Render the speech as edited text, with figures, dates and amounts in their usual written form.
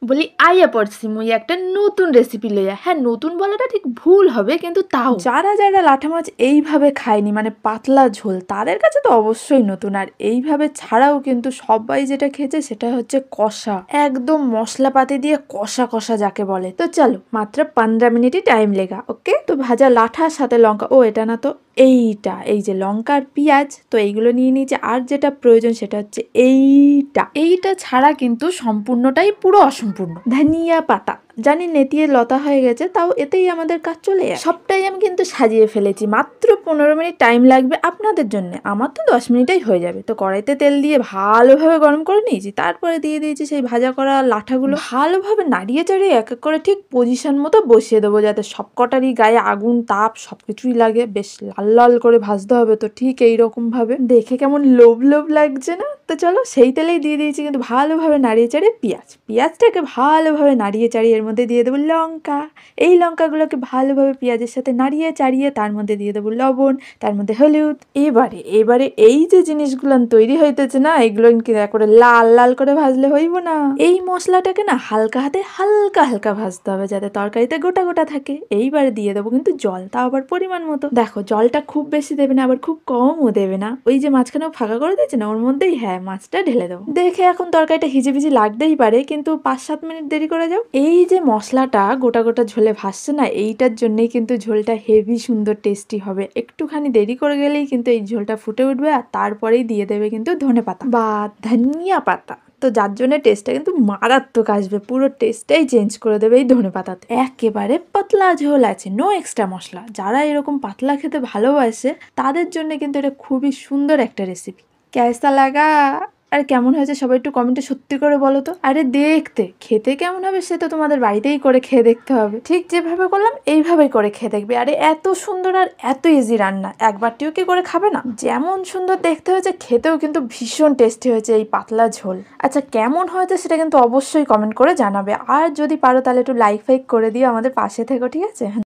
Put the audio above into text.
বলি আইয়া পড়ছি মুই একটা নতুন রেসিপি লইয়া। হ্যাঁ, নতুন বলাটা ঠিক ভুল হবে, কিন্তু তাও যারা যারা লাঠা মাছ এইভাবে খায়নি, মানে পাতলা ঝোল, তাদের কাছে তো অবশ্যই নতুন। আর এইভাবে ছাড়াও কিন্তু সবাই যেটা খেয়েছে সেটা হচ্ছে কষা, একদম মশলাপাতি দিয়ে কষা কষা যাকে বলে। তো চলো, মাত্র 15 মিনিটই টাইম লেগা। ওকে, তো ভাজা লাঠার সাথে লঙ্কা, ও এটা না তো এইটা, এই যে লঙ্কা আর পেঁয়াজ, তো এইগুলো নিয়ে নিয়েছি। আর যেটা প্রয়োজন সেটা হচ্ছে এইটা ছাড়া কিন্তু সম্পূর্ণটাই পুরো অসম্পূর্ণ। ধনিয়া পাতা, জানি নেতিয়ে লতা হয়ে গেছে, তাও এতেই আমাদের কাজ চলে যায়। সবটাই আমি কিন্তু সাজিয়ে ফেলেছি। মাত্র 15 মিনিট টাইম লাগবে আপনাদের জন্য, আমার তো 10 মিনিটেই হয়ে যাবে। তো কড়াইতে তেল দিয়ে ভালোভাবে গরম করে নিয়েছি, তারপরে দিয়ে দিয়েছি সেই ভাজা করা লাঠাগুলো। ভালোভাবে নাড়িয়ে চাড়িয়ে এক এক করে ঠিক পজিশন মতো বসিয়ে দেবো, যাতে সবকটারই গায়ে আগুন তাপ সবকিছুই লাগে। বেশ লাল লাল করে ভাজতে হবে। তো ঠিক এইরকম ভাবে। দেখে কেমন লোভ লোভ লাগছে না? তো চলো, সেই তেলেই দিয়ে দিয়েছি কিন্তু ভালোভাবে নাড়িয়ে চাড়িয়ে পেঁয়াজটাকে ভালোভাবে নাড়িয়ে চাড়িয়ে এর মধ্যে দিয়ে দেবো লঙ্কা। এই লঙ্কাগুলোকে ভালোভাবে পেঁয়াজের সাথে নাড়িয়ে চাড়িয়ে তার মধ্যে দিয়ে দেবো লবণ, তার মধ্যে হলুদ। এবারে এই যে জিনিসগুলো তৈরি হইতেছে না, এগুলো করে লাল লাল করে ভাজলে হইব না। এই মশলাটাকে না হালকা হাতে হালকা হালকা ভাজতে হবে, যাতে তরকারিতে গোটা গোটা থাকে। এইবারে দিয়ে দেবো কিন্তু জল, তাও আবার পরিমাণ মতো। দেখো, জলটা খুব বেশি দেবে না, আবার খুব কমও দেবে না। ওই যে মাঝখানেও ফাঁকা করে দিয়েছে না, ওর মধ্যেই হ্যাঁ মাছটা ঢেলে দেবো। দেখে এখন তরকারিটা হিজিবিজি লাগতেই পারে, কিন্তু 5-7 মিনিট দেরি করে যাও। এই যে মশলাটা গোটা গোটা ঝোলে ভাসছে না, এইটার জন্যই কিন্তু ঝোলটা হেভি সুন্দর টেস্টি হবে। একটুখানি দেরি করে গেলেই কিন্তু এই ঝোলটা ফুটে উঠবে, আর তারপরেই দিয়ে দেবে কিন্তু ধনেপাতা বা ধনিয়া পাতা। তো যার জন্য টেস্টটা কিন্তু মারাত্মক আসবে, পুরো টেস্টটাই চেঞ্জ করে দেবে এই ধনেপাতাতে। একেবারে পাতলা ঝোল আছে, নো এক্সট্রা মশলা। যারা এরকম পাতলা খেতে ভালোবাসে তাদের জন্য কিন্তু এটা খুবই সুন্দর একটা রেসিপি। কেসা লাগা? আর কেমন হয়েছে সবাই একটু কমেন্টে সত্যি করে বলো তো। আরে দেখতে খেতে কেমন হবে সে তো তোমাদের বাড়িতেই করে খেয়ে দেখতে হবে। ঠিক যেভাবে করলাম এইভাবেই করে খেয়ে দেখবে। আরে এত সুন্দর আর এত ইজি রান্না, একবারটিও কি করে খাবে না? যেমন সুন্দর দেখতে হয়েছে, খেতেও কিন্তু ভীষণ টেস্টি হয়েছে এই পাতলা ঝোল। আচ্ছা, কেমন হয়েছে সেটা কিন্তু অবশ্যই কমেন্ট করে জানাবে। আর যদি পারো তাহলে একটু লাইক ফাইক করে দিও, আমাদের পাশে থেকো, ঠিক আছে?